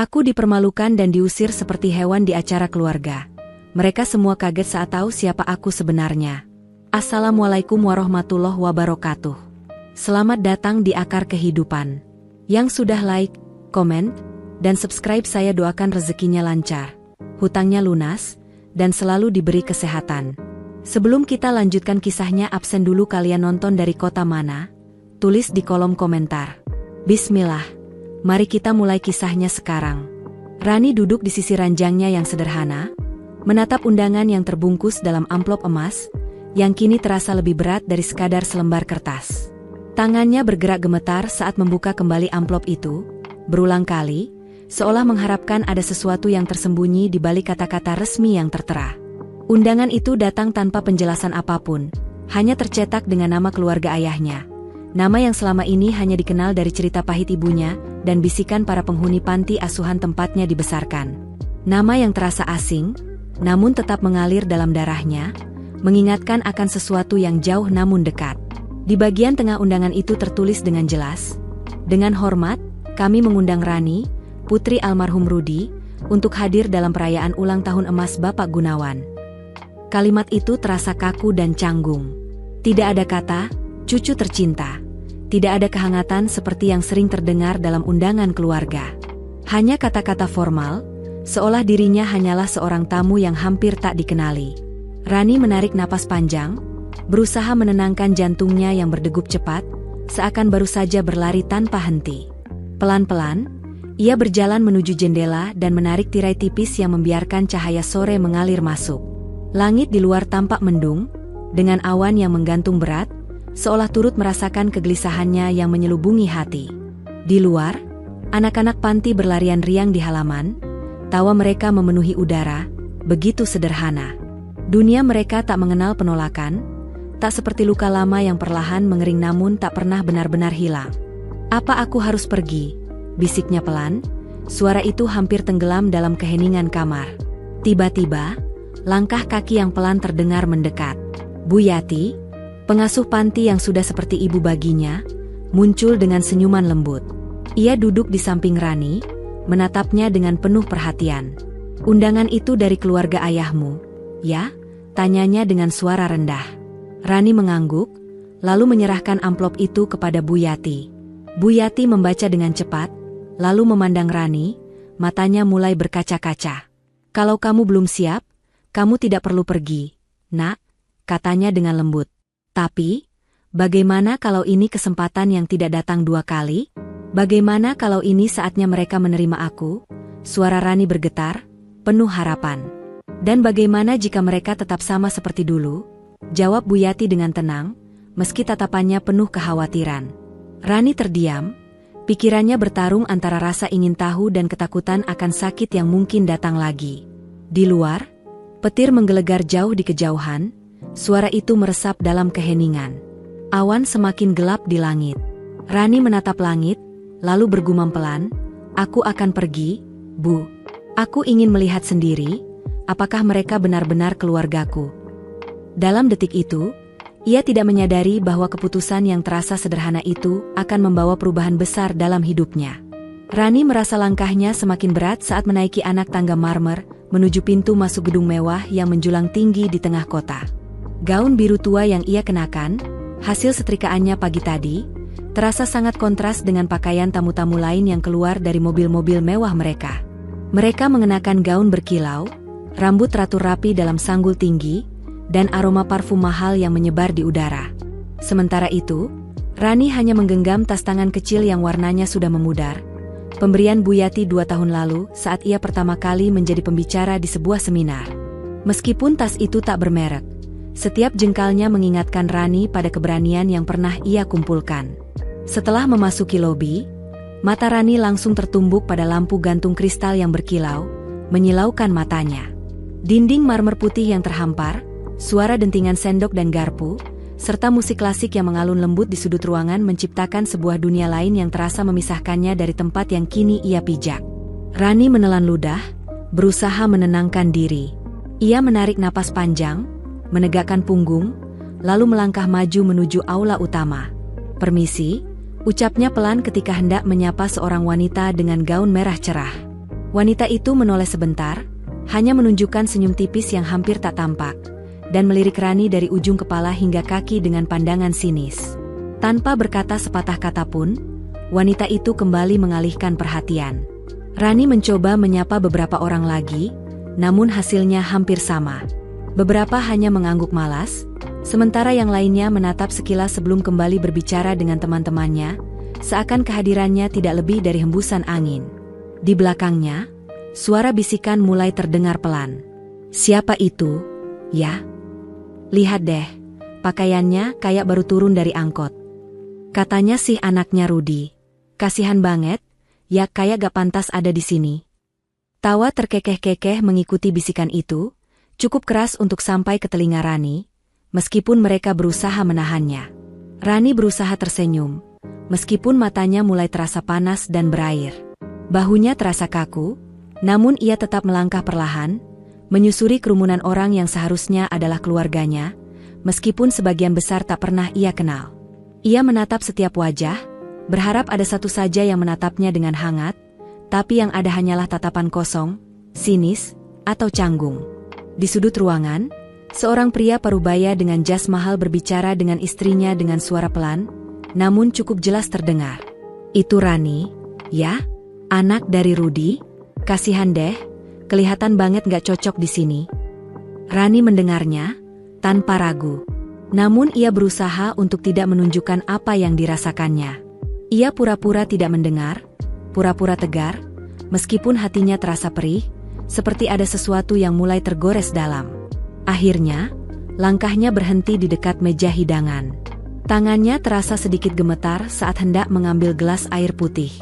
Aku dipermalukan dan diusir seperti hewan di acara keluarga. Mereka semua kaget saat tahu siapa aku sebenarnya. Assalamualaikum warahmatullahi wabarakatuh. Selamat datang di Akar Kehidupan. Yang sudah like, komen, dan subscribe saya doakan rezekinya lancar, hutangnya lunas, dan selalu diberi kesehatan. Sebelum kita lanjutkan kisahnya, absen dulu kalian nonton dari kota mana? Tulis di kolom komentar. Bismillah, mari kita mulai kisahnya sekarang. Rani duduk di sisi ranjangnya yang sederhana, menatap undangan yang terbungkus dalam amplop emas, yang kini terasa lebih berat dari sekadar selembar kertas. Tangannya bergerak gemetar saat membuka kembali amplop itu, berulang kali, seolah mengharapkan ada sesuatu yang tersembunyi di balik kata-kata resmi yang tertera. Undangan itu datang tanpa penjelasan apapun, hanya tercetak dengan nama keluarga ayahnya. Nama yang selama ini hanya dikenal dari cerita pahit ibunya dan bisikan para penghuni panti asuhan tempatnya dibesarkan. Nama yang terasa asing, namun tetap mengalir dalam darahnya, mengingatkan akan sesuatu yang jauh namun dekat. Di bagian tengah undangan itu tertulis dengan jelas, "Dengan hormat, kami mengundang Rani, putri almarhum Rudi, untuk hadir dalam perayaan ulang tahun emas Bapak Gunawan." Kalimat itu terasa kaku dan canggung. Tidak ada kata, "cucu tercinta." Tidak ada kehangatan seperti yang sering terdengar dalam undangan keluarga. Hanya kata-kata formal, seolah dirinya hanyalah seorang tamu yang hampir tak dikenali. Rani menarik napas panjang, berusaha menenangkan jantungnya yang berdegup cepat, seakan baru saja berlari tanpa henti. Pelan-pelan, ia berjalan menuju jendela dan menarik tirai tipis yang membiarkan cahaya sore mengalir masuk. Langit di luar tampak mendung, dengan awan yang menggantung berat, seolah turut merasakan kegelisahannya yang menyelubungi hati. Di luar, anak-anak panti berlarian riang di halaman, tawa mereka memenuhi udara, begitu sederhana. Dunia mereka tak mengenal penolakan, tak seperti luka lama yang perlahan mengering namun tak pernah benar-benar hilang. "Apa aku harus pergi?" bisiknya pelan, suara itu hampir tenggelam dalam keheningan kamar. Tiba-tiba, langkah kaki yang pelan terdengar mendekat. Bu Yati, pengasuh panti yang sudah seperti ibu baginya, muncul dengan senyuman lembut. Ia duduk di samping Rani, menatapnya dengan penuh perhatian. "Undangan itu dari keluarga ayahmu, ya?" tanyanya dengan suara rendah. Rani mengangguk, lalu menyerahkan amplop itu kepada Bu Yati. Bu Yati membaca dengan cepat, lalu memandang Rani, matanya mulai berkaca-kaca. "Kalau kamu belum siap, kamu tidak perlu pergi, Nak," katanya dengan lembut. "Tapi, bagaimana kalau ini kesempatan yang tidak datang dua kali? Bagaimana kalau ini saatnya mereka menerima aku?" Suara Rani bergetar, penuh harapan. "Dan bagaimana jika mereka tetap sama seperti dulu?" jawab Bu Yati dengan tenang, meski tatapannya penuh kekhawatiran. Rani terdiam, pikirannya bertarung antara rasa ingin tahu dan ketakutan akan sakit yang mungkin datang lagi. Di luar, petir menggelegar jauh di kejauhan, suara itu meresap dalam keheningan. Awan semakin gelap di langit. Rani menatap langit, lalu bergumam pelan, "Aku akan pergi, Bu. Aku ingin melihat sendiri, apakah mereka benar-benar keluargaku." Dalam detik itu, ia tidak menyadari bahwa keputusan yang terasa sederhana itu akan membawa perubahan besar dalam hidupnya. Rani merasa langkahnya semakin berat saat menaiki anak tangga marmer, menuju pintu masuk gedung mewah yang menjulang tinggi di tengah kota. Gaun biru tua yang ia kenakan, hasil setrikaannya pagi tadi, terasa sangat kontras dengan pakaian tamu-tamu lain yang keluar dari mobil-mobil mewah mereka. Mereka mengenakan gaun berkilau, rambut teratur rapi dalam sanggul tinggi, dan aroma parfum mahal yang menyebar di udara. Sementara itu, Rani hanya menggenggam tas tangan kecil yang warnanya sudah memudar, pemberian Bu Yati 2 tahun lalu saat ia pertama kali menjadi pembicara di sebuah seminar. Meskipun tas itu tak bermerek, setiap jengkalnya mengingatkan Rani pada keberanian yang pernah ia kumpulkan. Setelah memasuki lobi, mata Rani langsung tertumbuk pada lampu gantung kristal yang berkilau, menyilaukan matanya. Dinding marmer putih yang terhampar, suara dentingan sendok dan garpu, serta musik klasik yang mengalun lembut di sudut ruangan menciptakan sebuah dunia lain yang terasa memisahkannya dari tempat yang kini ia pijak. Rani menelan ludah, berusaha menenangkan diri. Ia menarik napas panjang, menegakkan punggung, lalu melangkah maju menuju aula utama. "Permisi," ucapnya pelan ketika hendak menyapa seorang wanita dengan gaun merah cerah. Wanita itu menoleh sebentar, hanya menunjukkan senyum tipis yang hampir tak tampak, dan melirik Rani dari ujung kepala hingga kaki dengan pandangan sinis. Tanpa berkata sepatah kata pun, wanita itu kembali mengalihkan perhatian. Rani mencoba menyapa beberapa orang lagi, namun hasilnya hampir sama. Beberapa hanya mengangguk malas, sementara yang lainnya menatap sekilas sebelum kembali berbicara dengan teman-temannya, seakan kehadirannya tidak lebih dari hembusan angin. Di belakangnya, suara bisikan mulai terdengar pelan. "Siapa itu, ya? Lihat deh, pakaiannya kayak baru turun dari angkot. Katanya sih anaknya Rudy. Kasihan banget, ya kayak gak pantas ada di sini." Tawa terkekeh-kekeh mengikuti bisikan itu, cukup keras untuk sampai ke telinga Rani, meskipun mereka berusaha menahannya. Rani berusaha tersenyum, meskipun matanya mulai terasa panas dan berair. Bahunya terasa kaku, namun ia tetap melangkah perlahan, menyusuri kerumunan orang yang seharusnya adalah keluarganya, meskipun sebagian besar tak pernah ia kenal. Ia menatap setiap wajah, berharap ada satu saja yang menatapnya dengan hangat, tapi yang ada hanyalah tatapan kosong, sinis, atau canggung. Di sudut ruangan, seorang pria parubaya dengan jas mahal berbicara dengan istrinya dengan suara pelan, namun cukup jelas terdengar. "Itu Rani, ya? Anak dari Rudy? Kasihan deh, kelihatan banget gak cocok di sini." Rani mendengarnya, tanpa ragu. Namun ia berusaha untuk tidak menunjukkan apa yang dirasakannya. Ia pura-pura tidak mendengar, pura-pura tegar, meskipun hatinya terasa perih, seperti ada sesuatu yang mulai tergores dalam. Akhirnya, langkahnya berhenti di dekat meja hidangan. Tangannya terasa sedikit gemetar saat hendak mengambil gelas air putih.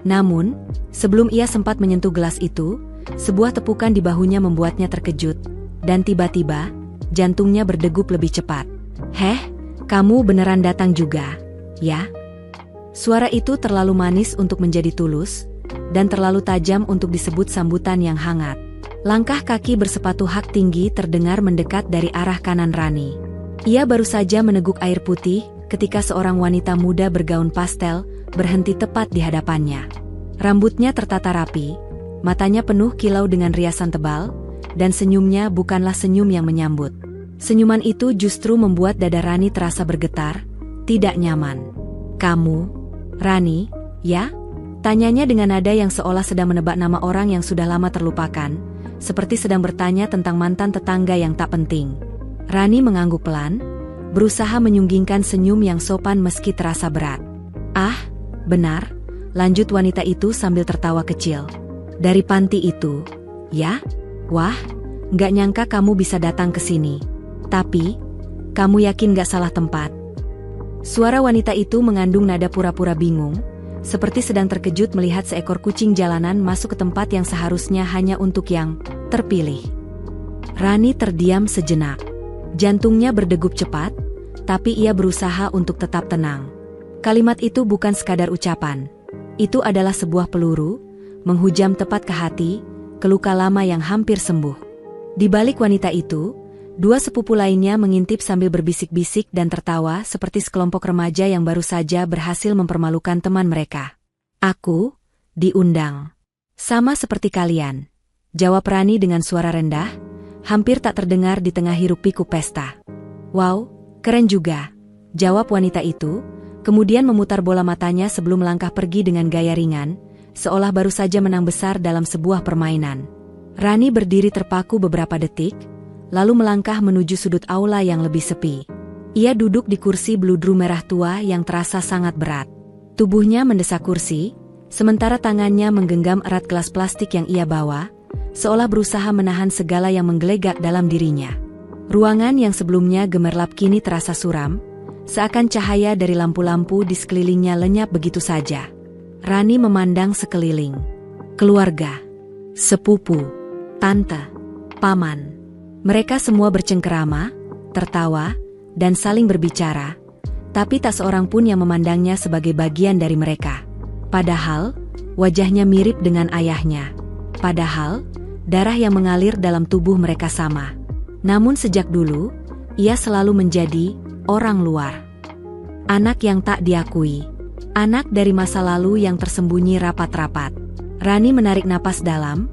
Namun, sebelum ia sempat menyentuh gelas itu, sebuah tepukan di bahunya membuatnya terkejut, dan tiba-tiba, jantungnya berdegup lebih cepat. "Heh, kamu beneran datang juga, ya?" Suara itu terlalu manis untuk menjadi tulus, dan terlalu tajam untuk disebut sambutan yang hangat. Langkah kaki bersepatu hak tinggi terdengar mendekat dari arah kanan Rani. Ia baru saja meneguk air putih, ketika seorang wanita muda bergaun pastel, berhenti tepat di hadapannya. Rambutnya tertata rapi, matanya penuh kilau dengan riasan tebal, dan senyumnya bukanlah senyum yang menyambut. Senyuman itu justru membuat dada Rani terasa bergetar, tidak nyaman. "Kamu, Rani, ya?" Tanyanya dengan nada yang seolah sedang menebak nama orang yang sudah lama terlupakan, seperti sedang bertanya tentang mantan tetangga yang tak penting. Rani mengangguk pelan, berusaha menyunggingkan senyum yang sopan meski terasa berat. "Ah, benar," lanjut wanita itu sambil tertawa kecil. "Dari panti itu, ya? Wah, nggak nyangka kamu bisa datang ke sini. Tapi, kamu yakin nggak salah tempat?" Suara wanita itu mengandung nada pura-pura bingung, seperti sedang terkejut melihat seekor kucing jalanan masuk ke tempat yang seharusnya hanya untuk yang terpilih. Rani terdiam sejenak. Jantungnya berdegup cepat, tapi ia berusaha untuk tetap tenang. Kalimat itu bukan sekadar ucapan. Itu adalah sebuah peluru, menghujam tepat ke hati, ke luka lama yang hampir sembuh. Di balik wanita itu, dua sepupu lainnya mengintip sambil berbisik-bisik dan tertawa seperti sekelompok remaja yang baru saja berhasil mempermalukan teman mereka. "Aku diundang. Sama seperti kalian," jawab Rani dengan suara rendah, hampir tak terdengar di tengah hiruk-pikuk pesta. "Wow, keren juga," jawab wanita itu, kemudian memutar bola matanya sebelum melangkah pergi dengan gaya ringan, seolah baru saja menang besar dalam sebuah permainan. Rani berdiri terpaku beberapa detik, lalu melangkah menuju sudut aula yang lebih sepi. Ia duduk di kursi beludru merah tua yang terasa sangat berat. Tubuhnya mendesak kursi, sementara tangannya menggenggam erat gelas plastik yang ia bawa, seolah berusaha menahan segala yang menggelegak dalam dirinya. Ruangan yang sebelumnya gemerlap kini terasa suram, seakan cahaya dari lampu-lampu di sekelilingnya lenyap begitu saja. Rani memandang sekeliling. Keluarga, sepupu, tante, paman. Mereka semua bercengkerama, tertawa, dan saling berbicara, tapi tak seorang pun yang memandangnya sebagai bagian dari mereka. Padahal, wajahnya mirip dengan ayahnya. Padahal, darah yang mengalir dalam tubuh mereka sama. Namun sejak dulu, ia selalu menjadi orang luar. Anak yang tak diakui. Anak dari masa lalu yang tersembunyi rapat-rapat. Rani menarik napas dalam,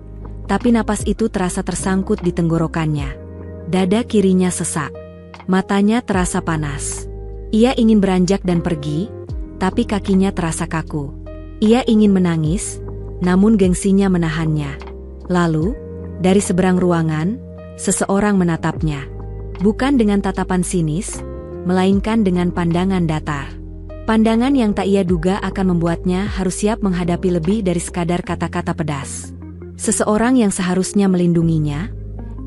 tapi napas itu terasa tersangkut di tenggorokannya. Dada kirinya sesak. Matanya terasa panas. Ia ingin beranjak dan pergi, tapi kakinya terasa kaku. Ia ingin menangis, namun gengsinya menahannya. Lalu, dari seberang ruangan, seseorang menatapnya. Bukan dengan tatapan sinis, melainkan dengan pandangan datar. Pandangan yang tak ia duga akan membuatnya harus siap menghadapi lebih dari sekadar kata-kata pedas. Seseorang yang seharusnya melindunginya,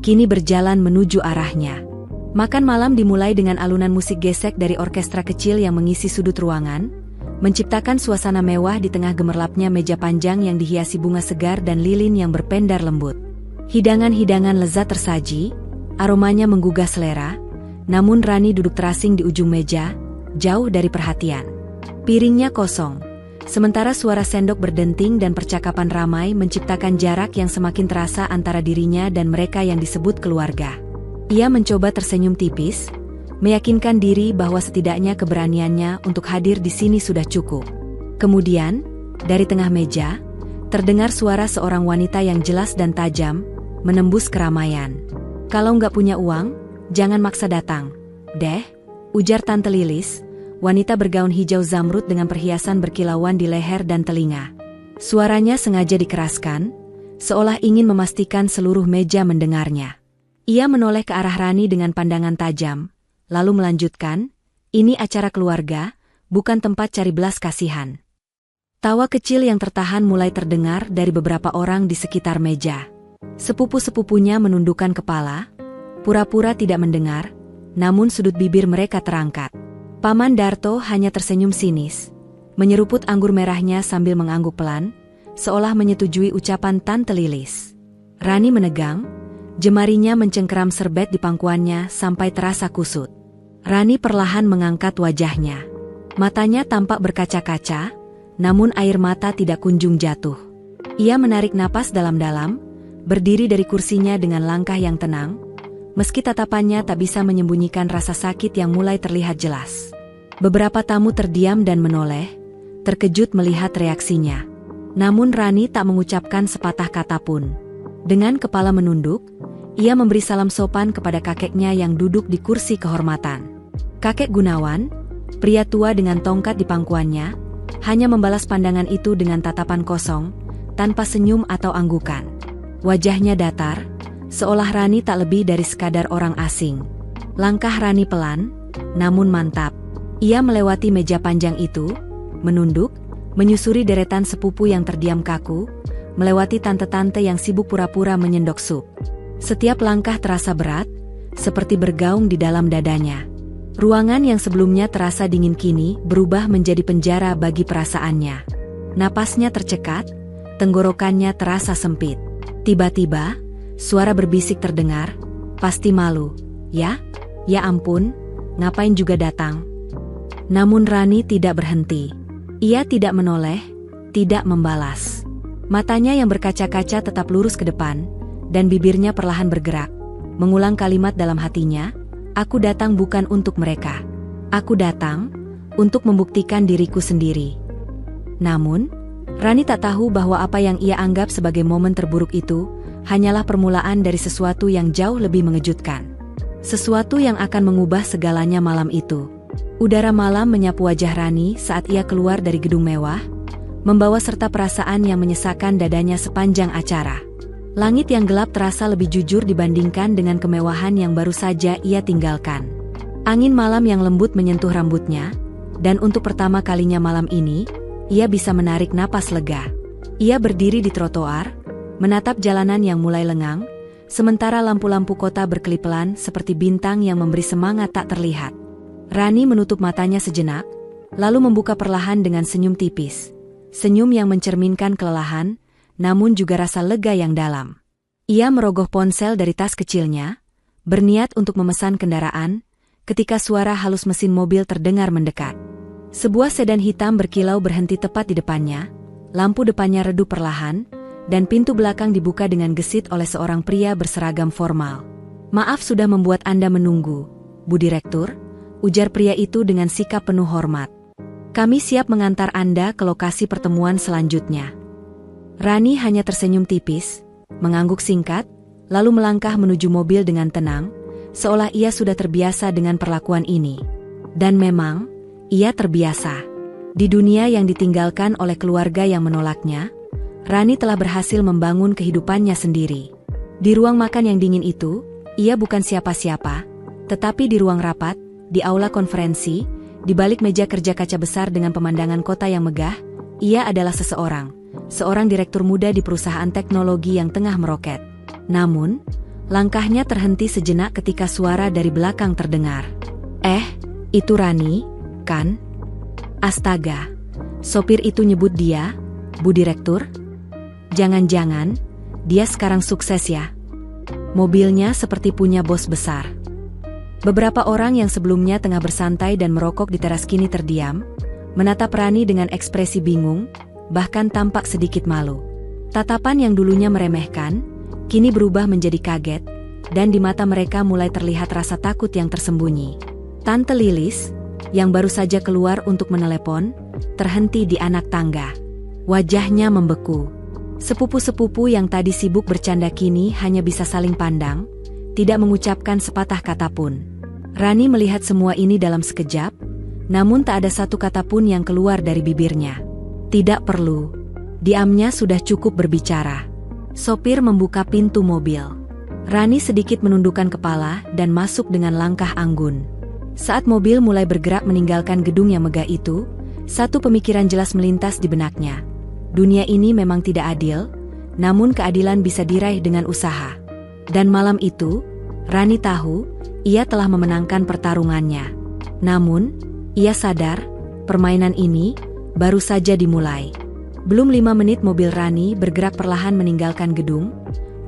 kini berjalan menuju arahnya. Makan malam dimulai dengan alunan musik gesek dari orkestra kecil yang mengisi sudut ruangan, menciptakan suasana mewah di tengah gemerlapnya meja panjang yang dihiasi bunga segar dan lilin yang berpendar lembut. Hidangan-hidangan lezat tersaji, aromanya menggugah selera, namun Rani duduk terasing di ujung meja, jauh dari perhatian. Piringnya kosong, sementara suara sendok berdenting dan percakapan ramai menciptakan jarak yang semakin terasa antara dirinya dan mereka yang disebut keluarga. Ia mencoba tersenyum tipis, meyakinkan diri bahwa setidaknya keberaniannya untuk hadir di sini sudah cukup. Kemudian, dari tengah meja, terdengar suara seorang wanita yang jelas dan tajam, menembus keramaian. "Kalau nggak punya uang, jangan maksa datang, deh," ujar Tante Lilis, wanita bergaun hijau zamrud dengan perhiasan berkilauan di leher dan telinga. Suaranya sengaja dikeraskan, seolah ingin memastikan seluruh meja mendengarnya. Ia menoleh ke arah Rani dengan pandangan tajam, lalu melanjutkan, "Ini acara keluarga, bukan tempat cari belas kasihan." Tawa kecil yang tertahan mulai terdengar dari beberapa orang di sekitar meja. Sepupu-sepupunya menundukkan kepala, pura-pura tidak mendengar, namun sudut bibir mereka terangkat. Paman Darto hanya tersenyum sinis, menyeruput anggur merahnya sambil mengangguk pelan, seolah menyetujui ucapan Tante Lilis. Rani menegang, jemarinya mencengkeram serbet di pangkuannya sampai terasa kusut. Rani perlahan mengangkat wajahnya. Matanya tampak berkaca-kaca, namun air mata tidak kunjung jatuh. Ia menarik napas dalam-dalam, berdiri dari kursinya dengan langkah yang tenang, meski tatapannya tak bisa menyembunyikan rasa sakit yang mulai terlihat jelas. Beberapa tamu terdiam dan menoleh, terkejut melihat reaksinya. Namun Rani tak mengucapkan sepatah kata pun. Dengan kepala menunduk, ia memberi salam sopan kepada kakeknya yang duduk di kursi kehormatan. Kakek Gunawan, pria tua dengan tongkat di pangkuannya, hanya membalas pandangan itu dengan tatapan kosong, tanpa senyum atau anggukan. Wajahnya datar, seolah Rani tak lebih dari sekadar orang asing. Langkah Rani pelan, namun mantap. Ia melewati meja panjang itu, menunduk, menyusuri deretan sepupu yang terdiam kaku, melewati tante-tante yang sibuk pura-pura menyendok sup. Setiap langkah terasa berat, seperti bergaung di dalam dadanya. Ruangan yang sebelumnya terasa dingin kini berubah menjadi penjara bagi perasaannya. Napasnya tercekat, tenggorokannya terasa sempit. Tiba-tiba, suara berbisik terdengar, "Pasti malu, ya? Ya ampun, ngapain juga datang?" Namun Rani tidak berhenti. Ia tidak menoleh, tidak membalas. Matanya yang berkaca-kaca tetap lurus ke depan, dan bibirnya perlahan bergerak, mengulang kalimat dalam hatinya, "Aku datang bukan untuk mereka. Aku datang untuk membuktikan diriku sendiri." Namun, Rani tak tahu bahwa apa yang ia anggap sebagai momen terburuk itu hanyalah permulaan dari sesuatu yang jauh lebih mengejutkan. Sesuatu yang akan mengubah segalanya malam itu. Udara malam menyapu wajah Rani saat ia keluar dari gedung mewah, membawa serta perasaan yang menyesakkan dadanya sepanjang acara. Langit yang gelap terasa lebih jujur dibandingkan dengan kemewahan yang baru saja ia tinggalkan. Angin malam yang lembut menyentuh rambutnya, dan untuk pertama kalinya malam ini, ia bisa menarik napas lega. Ia berdiri di trotoar, menatap jalanan yang mulai lengang, sementara lampu-lampu kota berkelip pelan seperti bintang yang memberi semangat tak terlihat. Rani menutup matanya sejenak, lalu membuka perlahan dengan senyum tipis. Senyum yang mencerminkan kelelahan, namun juga rasa lega yang dalam. Ia merogoh ponsel dari tas kecilnya, berniat untuk memesan kendaraan, ketika suara halus mesin mobil terdengar mendekat. Sebuah sedan hitam berkilau berhenti tepat di depannya, lampu depannya redup perlahan, dan pintu belakang dibuka dengan gesit oleh seorang pria berseragam formal. "Maaf sudah membuat Anda menunggu, Bu Direktur," ujar pria itu dengan sikap penuh hormat. "Kami siap mengantar Anda ke lokasi pertemuan selanjutnya." Rani hanya tersenyum tipis, mengangguk singkat, lalu melangkah menuju mobil dengan tenang, seolah ia sudah terbiasa dengan perlakuan ini. Dan memang, ia terbiasa. Di dunia yang ditinggalkan oleh keluarga yang menolaknya, Rani telah berhasil membangun kehidupannya sendiri. Di ruang makan yang dingin itu, ia bukan siapa-siapa, tetapi di ruang rapat, di aula konferensi, di balik meja kerja kaca besar dengan pemandangan kota yang megah, ia adalah seorang direktur muda di perusahaan teknologi yang tengah meroket. Namun, langkahnya terhenti sejenak ketika suara dari belakang terdengar. Itu Rani, kan? Astaga, sopir itu nyebut dia, Bu Direktur? Jangan-jangan, dia sekarang sukses ya? Mobilnya seperti punya bos besar. Beberapa orang yang sebelumnya tengah bersantai dan merokok di teras kini terdiam, menatap Rani dengan ekspresi bingung, bahkan tampak sedikit malu. Tatapan yang dulunya meremehkan, kini berubah menjadi kaget, dan di mata mereka mulai terlihat rasa takut yang tersembunyi. Tante Lilis, yang baru saja keluar untuk menelepon, terhenti di anak tangga. Wajahnya membeku. Sepupu-sepupu yang tadi sibuk bercanda kini hanya bisa saling pandang, tidak mengucapkan sepatah kata pun. Rani melihat semua ini dalam sekejap, namun tak ada satu kata pun yang keluar dari bibirnya. Tidak perlu. Diamnya sudah cukup berbicara. Sopir membuka pintu mobil. Rani sedikit menundukkan kepala dan masuk dengan langkah anggun. Saat mobil mulai bergerak meninggalkan gedung yang megah itu, satu pemikiran jelas melintas di benaknya. Dunia ini memang tidak adil, namun keadilan bisa diraih dengan usaha. Dan malam itu, Rani tahu, ia telah memenangkan pertarungannya. Namun, ia sadar, permainan ini baru saja dimulai. Belum 5 menit mobil Rani bergerak perlahan meninggalkan gedung,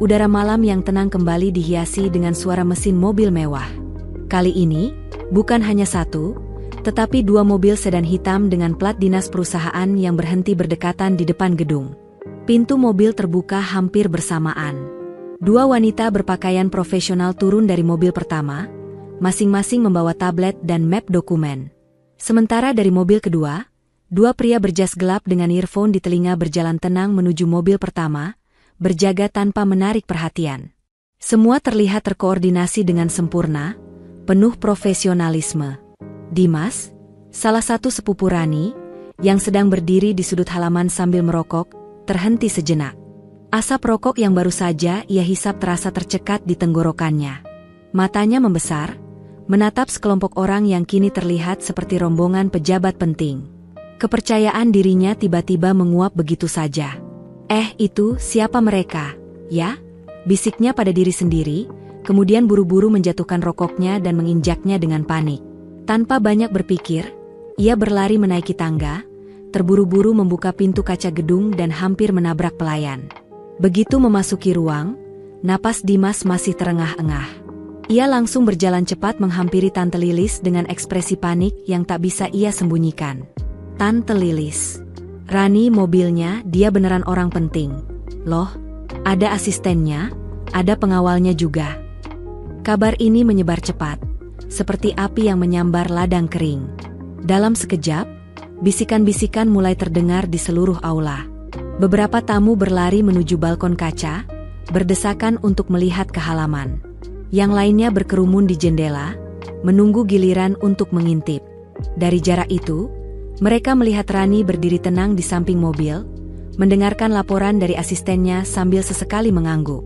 udara malam yang tenang kembali dihiasi dengan suara mesin mobil mewah. Kali ini, bukan hanya satu, tetapi 2 mobil sedan hitam dengan plat dinas perusahaan yang berhenti berdekatan di depan gedung. Pintu mobil terbuka hampir bersamaan. 2 wanita berpakaian profesional turun dari mobil pertama, masing-masing membawa tablet dan map dokumen. Sementara dari mobil kedua, 2 pria berjas gelap dengan earphone di telinga berjalan tenang menuju mobil pertama, berjaga tanpa menarik perhatian. Semua terlihat terkoordinasi dengan sempurna, penuh profesionalisme. Dimas, salah satu sepupu Rani, yang sedang berdiri di sudut halaman sambil merokok, terhenti sejenak. Asap rokok yang baru saja ia hisap terasa tercekat di tenggorokannya. Matanya membesar, menatap sekelompok orang yang kini terlihat seperti rombongan pejabat penting. Kepercayaan dirinya tiba-tiba menguap begitu saja. Itu siapa mereka, ya? Bisiknya pada diri sendiri, kemudian buru-buru menjatuhkan rokoknya dan menginjaknya dengan panik. Tanpa banyak berpikir, ia berlari menaiki tangga, terburu-buru membuka pintu kaca gedung dan hampir menabrak pelayan. Begitu memasuki ruang, napas Dimas masih terengah-engah. Ia langsung berjalan cepat menghampiri Tante Lilis dengan ekspresi panik yang tak bisa ia sembunyikan. Tante Lilis. Rani mobilnya, dia beneran orang penting. Loh, ada asistennya, ada pengawalnya juga. Kabar ini menyebar cepat, seperti api yang menyambar ladang kering. Dalam sekejap, bisikan-bisikan mulai terdengar di seluruh aula. Beberapa tamu berlari menuju balkon kaca, berdesakan untuk melihat ke halaman. Yang lainnya berkerumun di jendela, menunggu giliran untuk mengintip. Dari jarak itu, mereka melihat Rani berdiri tenang di samping mobil, mendengarkan laporan dari asistennya sambil sesekali mengangguk.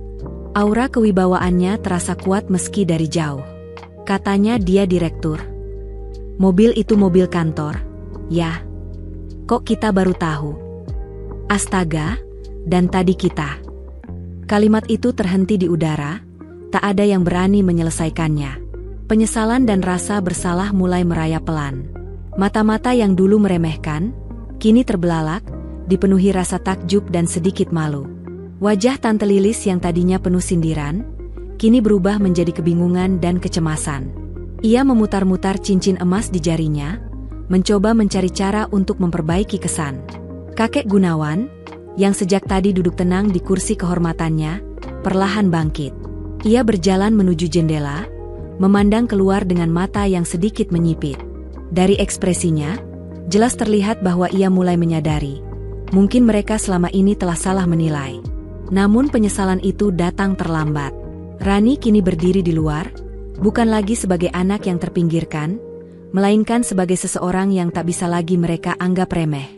Aura kewibawaannya terasa kuat meski dari jauh. Katanya dia direktur. Mobil itu mobil kantor. Ya. Kok kita baru tahu? Astaga, dan tadi kita. Kalimat itu terhenti di udara, tak ada yang berani menyelesaikannya. Penyesalan dan rasa bersalah mulai merayap pelan. Mata-mata yang dulu meremehkan, kini terbelalak, dipenuhi rasa takjub dan sedikit malu. Wajah Tante Lilis yang tadinya penuh sindiran, kini berubah menjadi kebingungan dan kecemasan. Ia memutar-mutar cincin emas di jarinya, mencoba mencari cara untuk memperbaiki kesan. Kakek Gunawan, yang sejak tadi duduk tenang di kursi kehormatannya, perlahan bangkit. Ia berjalan menuju jendela, memandang keluar dengan mata yang sedikit menyipit. Dari ekspresinya, jelas terlihat bahwa ia mulai menyadari. Mungkin mereka selama ini telah salah menilai. Namun penyesalan itu datang terlambat. Rani kini berdiri di luar, bukan lagi sebagai anak yang terpinggirkan, melainkan sebagai seseorang yang tak bisa lagi mereka anggap remeh.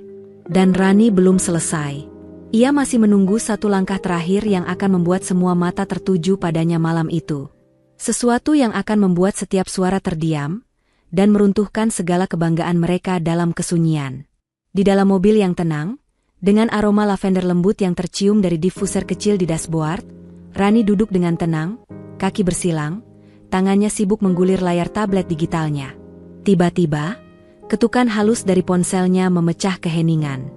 Dan Rani belum selesai. Ia masih menunggu satu langkah terakhir yang akan membuat semua mata tertuju padanya malam itu. Sesuatu yang akan membuat setiap suara terdiam, dan meruntuhkan segala kebanggaan mereka dalam kesunyian. Di dalam mobil yang tenang, dengan aroma lavender lembut yang tercium dari diffuser kecil di dashboard, Rani duduk dengan tenang, kaki bersilang, tangannya sibuk menggulir layar tablet digitalnya. Tiba-tiba, ketukan halus dari ponselnya memecah keheningan.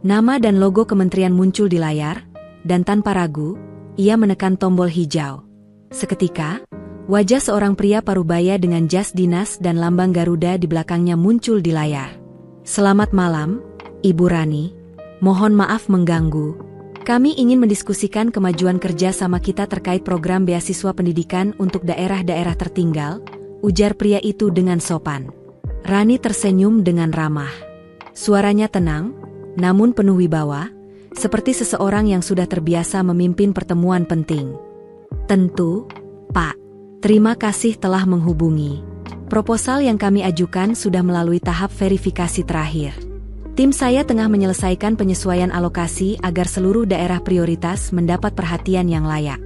Nama dan logo kementerian muncul di layar, dan tanpa ragu, ia menekan tombol hijau. Seketika, wajah seorang pria parubaya dengan jas dinas dan lambang Garuda di belakangnya muncul di layar. "Selamat malam, Ibu Rani. Mohon maaf mengganggu. Kami ingin mendiskusikan kemajuan kerja sama kita terkait program beasiswa pendidikan untuk daerah-daerah tertinggal," ujar pria itu dengan sopan. Rani tersenyum dengan ramah. Suaranya tenang, namun penuh wibawa, seperti seseorang yang sudah terbiasa memimpin pertemuan penting. "Tentu, Pak. Terima kasih telah menghubungi. Proposal yang kami ajukan sudah melalui tahap verifikasi terakhir. Tim saya tengah menyelesaikan penyesuaian alokasi agar seluruh daerah prioritas mendapat perhatian yang layak."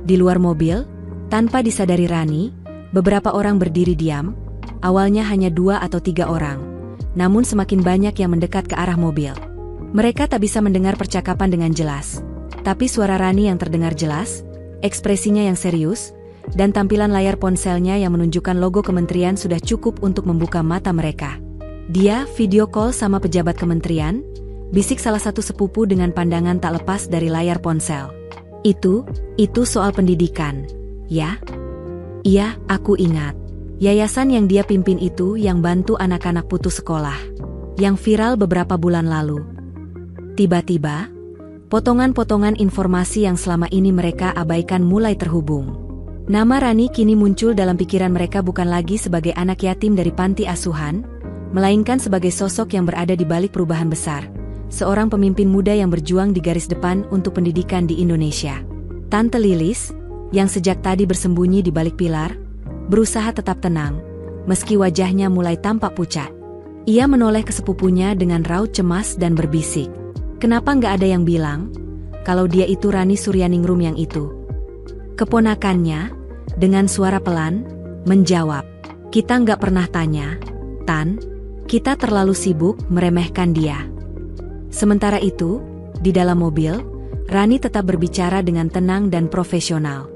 Di luar mobil, tanpa disadari Rani, beberapa orang berdiri diam, awalnya hanya 2 atau 3 orang, namun semakin banyak yang mendekat ke arah mobil. Mereka tak bisa mendengar percakapan dengan jelas, tapi suara Rani yang terdengar jelas, ekspresinya yang serius, dan tampilan layar ponselnya yang menunjukkan logo kementerian sudah cukup untuk membuka mata mereka. "Dia video call sama pejabat kementerian," bisik salah satu sepupu dengan pandangan tak lepas dari layar ponsel. Itu soal pendidikan, ya?" "Iya, aku ingat. Yayasan yang dia pimpin itu yang bantu anak-anak putus sekolah, yang viral beberapa bulan lalu." Tiba-tiba, potongan-potongan informasi yang selama ini mereka abaikan mulai terhubung. Nama Rani kini muncul dalam pikiran mereka bukan lagi sebagai anak yatim dari panti asuhan, melainkan sebagai sosok yang berada di balik perubahan besar, seorang pemimpin muda yang berjuang di garis depan untuk pendidikan di Indonesia. Tante Lilis, yang sejak tadi bersembunyi di balik pilar, berusaha tetap tenang, meski wajahnya mulai tampak pucat. Ia menoleh ke sepupunya dengan raut cemas dan berbisik, "Kenapa nggak ada yang bilang kalau dia itu Rani Suryaningrum yang itu?" Keponakannya, dengan suara pelan, menjawab, "Kita nggak pernah tanya, Tan. Kita terlalu sibuk meremehkan dia." Sementara itu, di dalam mobil, Rani tetap berbicara dengan tenang dan profesional.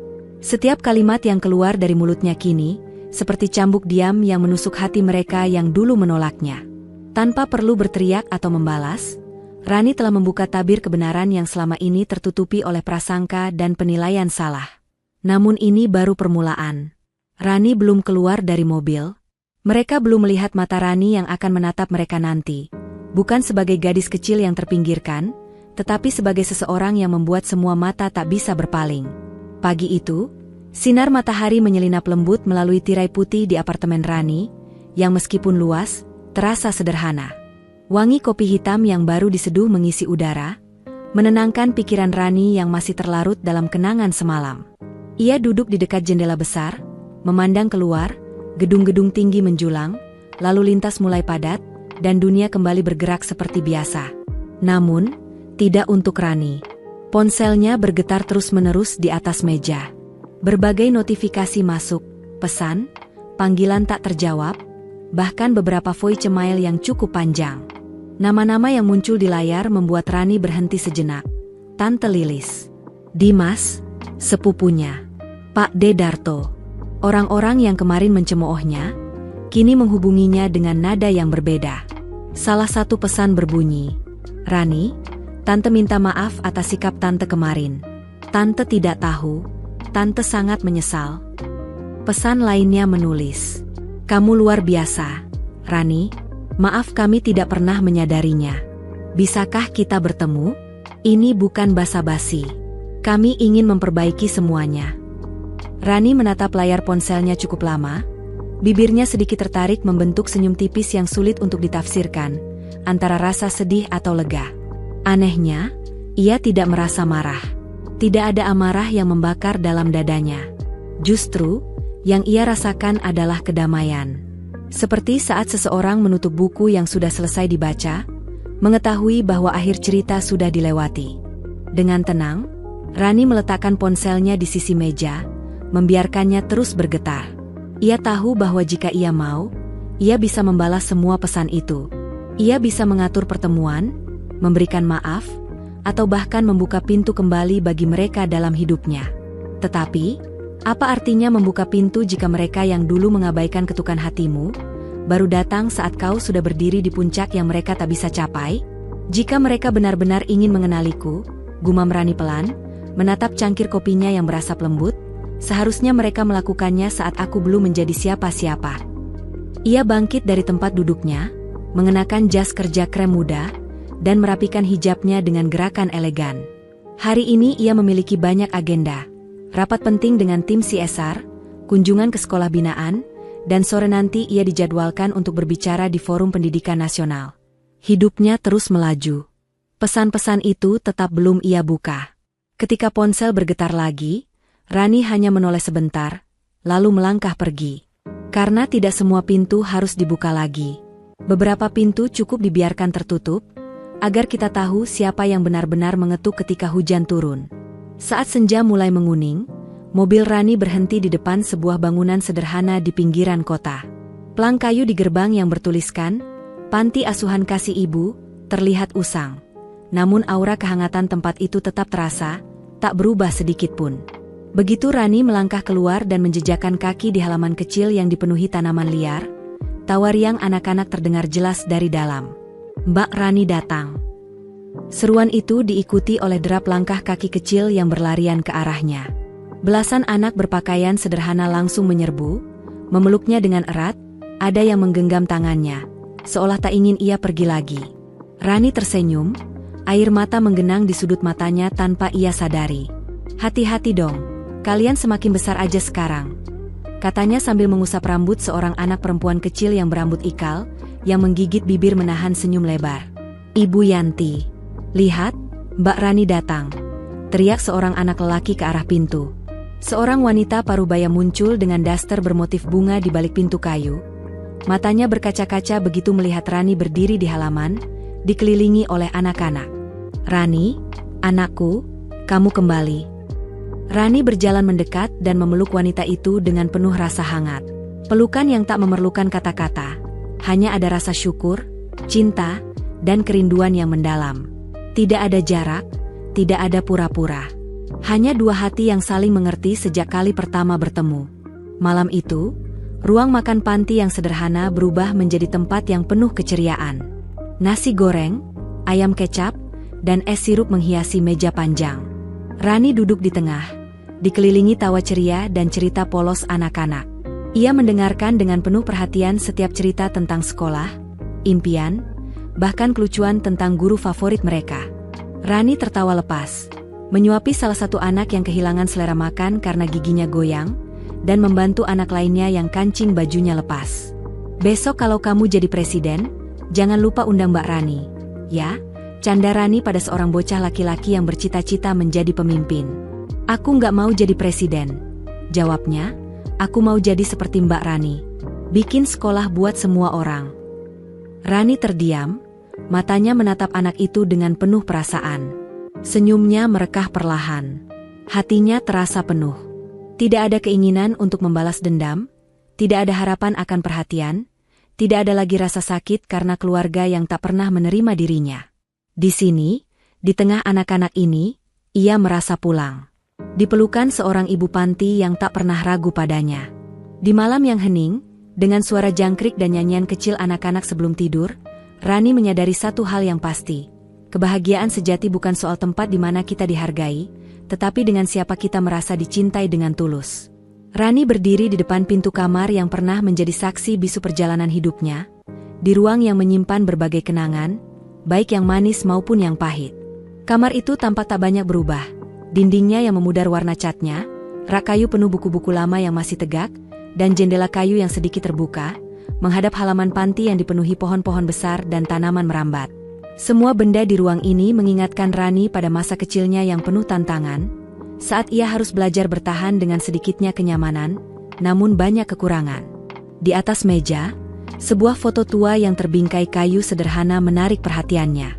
Setiap kalimat yang keluar dari mulutnya kini, seperti cambuk diam yang menusuk hati mereka yang dulu menolaknya. Tanpa perlu berteriak atau membalas, Rani telah membuka tabir kebenaran yang selama ini tertutupi oleh prasangka dan penilaian salah. Namun ini baru permulaan. Rani belum keluar dari mobil. Mereka belum melihat mata Rani yang akan menatap mereka nanti. Bukan sebagai gadis kecil yang terpinggirkan, tetapi sebagai seseorang yang membuat semua mata tak bisa berpaling. Pagi itu, sinar matahari menyelinap lembut melalui tirai putih di apartemen Rani, yang meskipun luas, terasa sederhana. Wangi kopi hitam yang baru diseduh mengisi udara, menenangkan pikiran Rani yang masih terlarut dalam kenangan semalam. Ia duduk di dekat jendela besar, memandang keluar. Gedung-gedung tinggi menjulang, lalu lintas mulai padat, dan dunia kembali bergerak seperti biasa. Namun, tidak untuk Rani. Ponselnya bergetar terus-menerus di atas meja. Berbagai notifikasi masuk, pesan, panggilan tak terjawab, bahkan beberapa voice mail yang cukup panjang. Nama-nama yang muncul di layar membuat Rani berhenti sejenak. Tante Lilis, Dimas, sepupunya, Pak Dedarto. Orang-orang yang kemarin mencemoohnya, kini menghubunginya dengan nada yang berbeda. Salah satu pesan berbunyi, "Rani, Tante minta maaf atas sikap Tante kemarin. Tante tidak tahu, Tante sangat menyesal." Pesan lainnya menulis, "Kamu luar biasa, Rani. Maaf kami tidak pernah menyadarinya. Bisakah kita bertemu? Ini bukan basa-basi. Kami ingin memperbaiki semuanya." Rani menatap layar ponselnya cukup lama, bibirnya sedikit tertarik membentuk senyum tipis yang sulit untuk ditafsirkan, antara rasa sedih atau lega. Anehnya, ia tidak merasa marah. Tidak ada amarah yang membakar dalam dadanya. Justru, yang ia rasakan adalah kedamaian. Seperti saat seseorang menutup buku yang sudah selesai dibaca, mengetahui bahwa akhir cerita sudah dilewati. Dengan tenang, Rani meletakkan ponselnya di sisi meja, membiarkannya terus bergetar. Ia tahu bahwa jika ia mau, ia bisa membalas semua pesan itu. Ia bisa mengatur pertemuan, memberikan maaf, atau bahkan membuka pintu kembali bagi mereka dalam hidupnya. Tetapi, apa artinya membuka pintu jika mereka yang dulu mengabaikan ketukan hatimu, baru datang saat kau sudah berdiri di puncak yang mereka tak bisa capai? Jika mereka benar-benar ingin mengenaliku, gumam Rani pelan, menatap cangkir kopinya yang berasap lembut, seharusnya mereka melakukannya saat aku belum menjadi siapa-siapa. Ia bangkit dari tempat duduknya, mengenakan jas kerja krem muda, dan merapikan hijabnya dengan gerakan elegan. Hari ini ia memiliki banyak agenda. Rapat penting dengan tim CSR, kunjungan ke sekolah binaan, dan sore nanti ia dijadwalkan untuk berbicara di Forum Pendidikan Nasional. Hidupnya terus melaju. Pesan-pesan itu tetap belum ia buka. Ketika ponsel bergetar lagi, Rani hanya menoleh sebentar, lalu melangkah pergi. Karena tidak semua pintu harus dibuka lagi. Beberapa pintu cukup dibiarkan tertutup, agar kita tahu siapa yang benar-benar mengetuk ketika hujan turun. Saat senja mulai menguning, mobil Rani berhenti di depan sebuah bangunan sederhana di pinggiran kota. Plang kayu di gerbang yang bertuliskan, Panti Asuhan Kasih Ibu, terlihat usang. Namun aura kehangatan tempat itu tetap terasa, tak berubah sedikit pun. Begitu Rani melangkah keluar dan menjejakkan kaki di halaman kecil yang dipenuhi tanaman liar, tawa riang anak-anak terdengar jelas dari dalam. Mbak Rani datang. Seruan itu diikuti oleh derap langkah kaki kecil yang berlarian ke arahnya. Belasan anak berpakaian sederhana langsung menyerbu, memeluknya dengan erat, ada yang menggenggam tangannya, seolah tak ingin ia pergi lagi. Rani tersenyum, air mata menggenang di sudut matanya tanpa ia sadari. Hati-hati dong, kalian semakin besar aja sekarang, katanya sambil mengusap rambut seorang anak perempuan kecil yang berambut ikal, yang menggigit bibir menahan senyum lebar. Ibu Yanti, lihat, Mbak Rani datang, teriak seorang anak lelaki ke arah pintu. Seorang wanita parubaya muncul dengan daster bermotif bunga di balik pintu kayu. Matanya berkaca-kaca begitu melihat Rani berdiri di halaman, dikelilingi oleh anak-anak. Rani, anakku, kamu kembali. Rani berjalan mendekat dan memeluk wanita itu dengan penuh rasa hangat. Pelukan yang tak memerlukan kata-kata. Hanya ada rasa syukur, cinta, dan kerinduan yang mendalam. Tidak ada jarak, tidak ada pura-pura. Hanya dua hati yang saling mengerti sejak kali pertama bertemu. Malam itu, ruang makan panti yang sederhana berubah menjadi tempat yang penuh keceriaan. Nasi goreng, ayam kecap, dan es sirup menghiasi meja panjang. Rani duduk di tengah, dikelilingi tawa ceria dan cerita polos anak-anak. Ia mendengarkan dengan penuh perhatian setiap cerita tentang sekolah, impian, bahkan kelucuan tentang guru favorit mereka. Rani tertawa lepas, menyuapi salah satu anak yang kehilangan selera makan karena giginya goyang, dan membantu anak lainnya yang kancing bajunya lepas. Besok kalau kamu jadi presiden, jangan lupa undang Mbak Rani, ya, canda Rani pada seorang bocah laki-laki yang bercita-cita menjadi pemimpin. Aku nggak mau jadi presiden, jawabnya. Aku mau jadi seperti Mbak Rani, bikin sekolah buat semua orang. Rani terdiam, matanya menatap anak itu dengan penuh perasaan. Senyumnya merekah perlahan. Hatinya terasa penuh. Tidak ada keinginan untuk membalas dendam, tidak ada harapan akan perhatian, tidak ada lagi rasa sakit karena keluarga yang tak pernah menerima dirinya. Di sini, di tengah anak-anak ini, ia merasa pulang. Dipelukan seorang ibu panti yang tak pernah ragu padanya. Di malam yang hening, dengan suara jangkrik dan nyanyian kecil anak-anak sebelum tidur, Rani menyadari satu hal yang pasti. Kebahagiaan sejati bukan soal tempat di mana kita dihargai, tetapi dengan siapa kita merasa dicintai dengan tulus. Rani berdiri di depan pintu kamar yang pernah menjadi saksi bisu perjalanan hidupnya, di ruang yang menyimpan berbagai kenangan, baik yang manis maupun yang pahit. Kamar itu tampak tak banyak berubah. Dindingnya yang memudar warna catnya, rak kayu penuh buku-buku lama yang masih tegak, dan jendela kayu yang sedikit terbuka, menghadap halaman panti yang dipenuhi pohon-pohon besar dan tanaman merambat. Semua benda di ruang ini mengingatkan Rani pada masa kecilnya yang penuh tantangan, saat ia harus belajar bertahan dengan sedikitnya kenyamanan, namun banyak kekurangan. Di atas meja, sebuah foto tua yang terbingkai kayu sederhana menarik perhatiannya.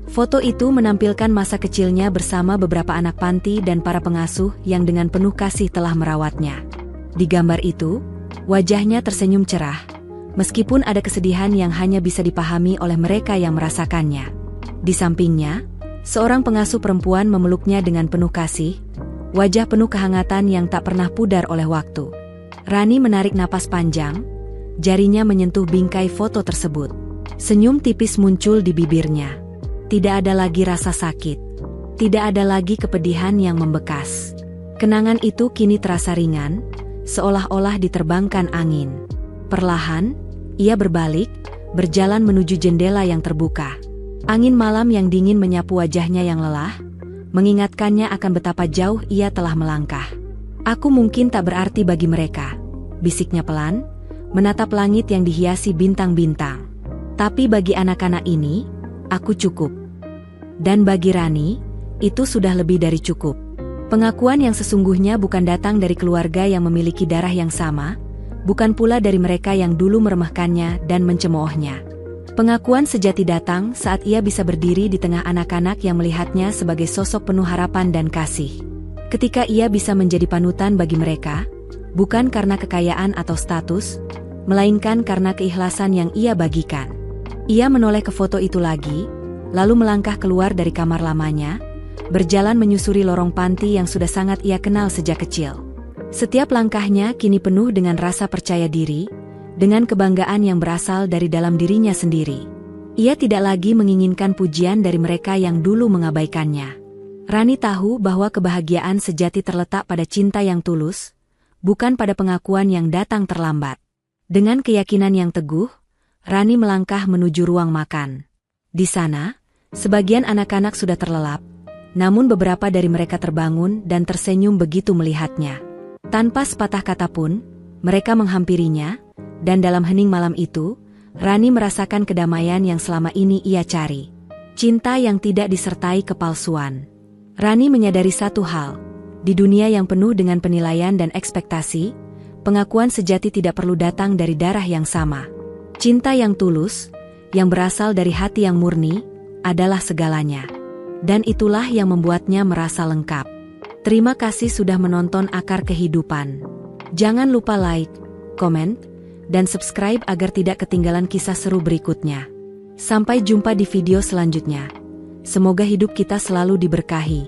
Foto itu menampilkan masa kecilnya bersama beberapa anak panti dan para pengasuh yang dengan penuh kasih telah merawatnya. Di gambar itu, wajahnya tersenyum cerah, meskipun ada kesedihan yang hanya bisa dipahami oleh mereka yang merasakannya. Di sampingnya, seorang pengasuh perempuan memeluknya dengan penuh kasih, wajah penuh kehangatan yang tak pernah pudar oleh waktu. Rani menarik napas panjang, jarinya menyentuh bingkai foto tersebut. Senyum tipis muncul di bibirnya. Tidak ada lagi rasa sakit. Tidak ada lagi kepedihan yang membekas. Kenangan itu kini terasa ringan, seolah-olah diterbangkan angin. Perlahan, ia berbalik, berjalan menuju jendela yang terbuka. Angin malam yang dingin menyapu wajahnya yang lelah, mengingatkannya akan betapa jauh ia telah melangkah. Aku mungkin tak berarti bagi mereka, bisiknya pelan, menatap langit yang dihiasi bintang-bintang. Tapi bagi anak-anak ini, aku cukup. Dan bagi Rani, itu sudah lebih dari cukup. Pengakuan yang sesungguhnya bukan datang dari keluarga yang memiliki darah yang sama, bukan pula dari mereka yang dulu meremehkannya dan mencemoohnya. Pengakuan sejati datang saat ia bisa berdiri di tengah anak-anak yang melihatnya sebagai sosok penuh harapan dan kasih. Ketika ia bisa menjadi panutan bagi mereka, bukan karena kekayaan atau status, melainkan karena keikhlasan yang ia bagikan. Ia menoleh ke foto itu lagi, lalu melangkah keluar dari kamar lamanya, berjalan menyusuri lorong panti yang sudah sangat ia kenal sejak kecil. Setiap langkahnya kini penuh dengan rasa percaya diri, dengan kebanggaan yang berasal dari dalam dirinya sendiri. Ia tidak lagi menginginkan pujian dari mereka yang dulu mengabaikannya. Rani tahu bahwa kebahagiaan sejati terletak pada cinta yang tulus, bukan pada pengakuan yang datang terlambat. Dengan keyakinan yang teguh, Rani melangkah menuju ruang makan. Di sana, sebagian anak-anak sudah terlelap, namun beberapa dari mereka terbangun dan tersenyum begitu melihatnya. Tanpa sepatah kata pun, mereka menghampirinya, dan dalam hening malam itu, Rani merasakan kedamaian yang selama ini ia cari. Cinta yang tidak disertai kepalsuan. Rani menyadari satu hal, di dunia yang penuh dengan penilaian dan ekspektasi, pengakuan sejati tidak perlu datang dari darah yang sama. Cinta yang tulus, yang berasal dari hati yang murni, adalah segalanya. Dan itulah yang membuatnya merasa lengkap. Terima kasih sudah menonton Akar Kehidupan. Jangan lupa like, komen, dan subscribe agar tidak ketinggalan kisah seru berikutnya. Sampai jumpa di video selanjutnya. Semoga hidup kita selalu diberkahi.